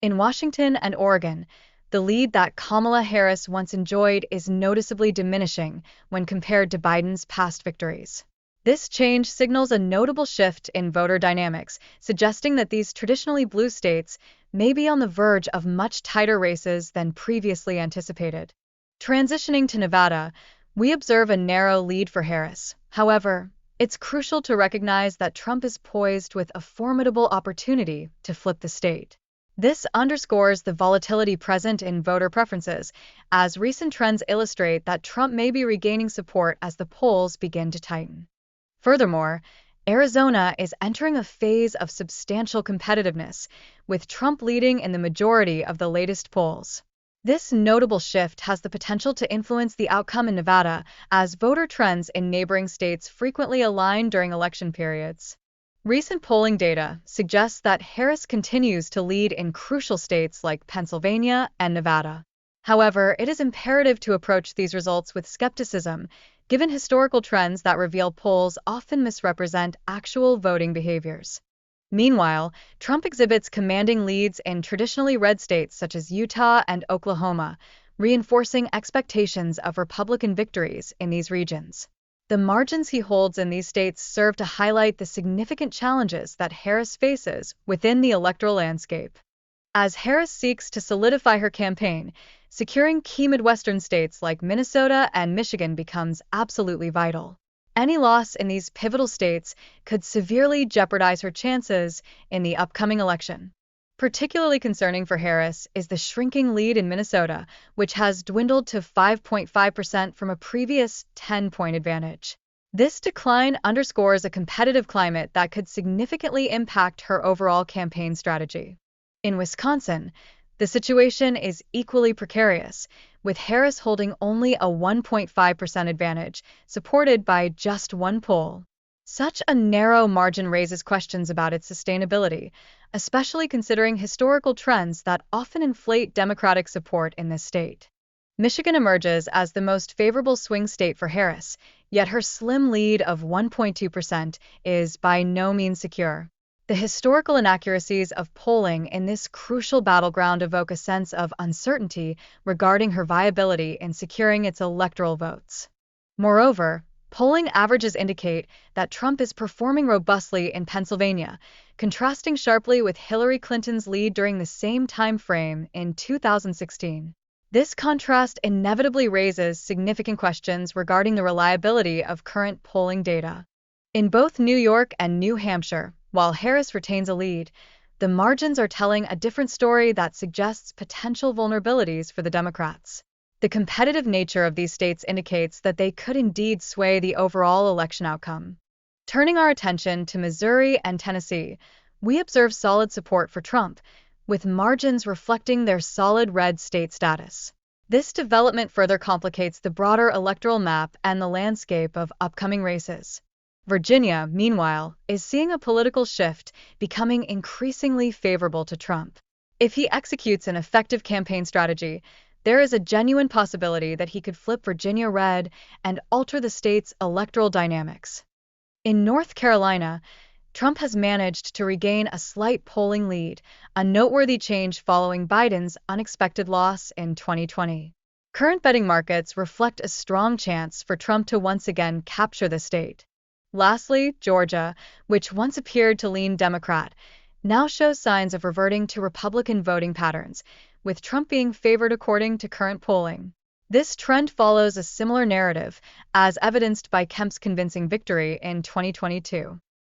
In Washington and Oregon, the lead that Kamala Harris once enjoyed is noticeably diminishing when compared to Biden's past victories. This change signals a notable shift in voter dynamics, suggesting that these traditionally blue states may be on the verge of much tighter races than previously anticipated. Transitioning to Nevada, we observe a narrow lead for Harris. However, it's crucial to recognize that Trump is poised with a formidable opportunity to flip the state. This underscores the volatility present in voter preferences, as recent trends illustrate that Trump may be regaining support as the polls begin to tighten. Furthermore, Arizona is entering a phase of substantial competitiveness, with Trump leading in the majority of the latest polls. This notable shift has the potential to influence the outcome in Nevada, as voter trends in neighboring states frequently align during election periods. Recent polling data suggests that Harris continues to lead in crucial states like Pennsylvania and Nevada. However, it is imperative to approach these results with skepticism, given historical trends that reveal polls often misrepresent actual voting behaviors. Meanwhile, Trump exhibits commanding leads in traditionally red states such as Utah and Oklahoma, reinforcing expectations of Republican victories in these regions. The margins he holds in these states serve to highlight the significant challenges that Harris faces within the electoral landscape. As Harris seeks to solidify her campaign, securing key Midwestern states like Minnesota and Michigan becomes absolutely vital. Any loss in these pivotal states could severely jeopardize her chances in the upcoming election. Particularly concerning for Harris is the shrinking lead in Minnesota, which has dwindled to 5.5% from a previous 10-point advantage. This decline underscores a competitive climate that could significantly impact her overall campaign strategy. In Wisconsin, the situation is equally precarious, with Harris holding only a 1.5% advantage, supported by just one poll. Such a narrow margin raises questions about its sustainability, especially considering historical trends that often inflate Democratic support in this state. Michigan emerges as the most favorable swing state for Harris, yet her slim lead of 1.2% is by no means secure. The historical inaccuracies of polling in this crucial battleground evoke a sense of uncertainty regarding her viability in securing its electoral votes. Moreover, polling averages indicate that Trump is performing robustly in Pennsylvania, contrasting sharply with Hillary Clinton's lead during the same time frame in 2016. This contrast inevitably raises significant questions regarding the reliability of current polling data. In both New York and New Hampshire, while Harris retains a lead, the margins are telling a different story that suggests potential vulnerabilities for the Democrats. The competitive nature of these states indicates that they could indeed sway the overall election outcome. Turning our attention to Missouri and Tennessee, we observe solid support for Trump, with margins reflecting their solid red state status. This development further complicates the broader electoral map and the landscape of upcoming races. Virginia, meanwhile, is seeing a political shift, becoming increasingly favorable to Trump. If he executes an effective campaign strategy, there is a genuine possibility that he could flip Virginia red and alter the state's electoral dynamics. In North Carolina, Trump has managed to regain a slight polling lead, a noteworthy change following Biden's unexpected loss in 2020. Current betting markets reflect a strong chance for Trump to once again capture the state. Lastly, Georgia, which once appeared to lean Democrat, now shows signs of reverting to Republican voting patterns, with Trump being favored according to current polling. This trend follows a similar narrative, as evidenced by Kemp's convincing victory in 2022.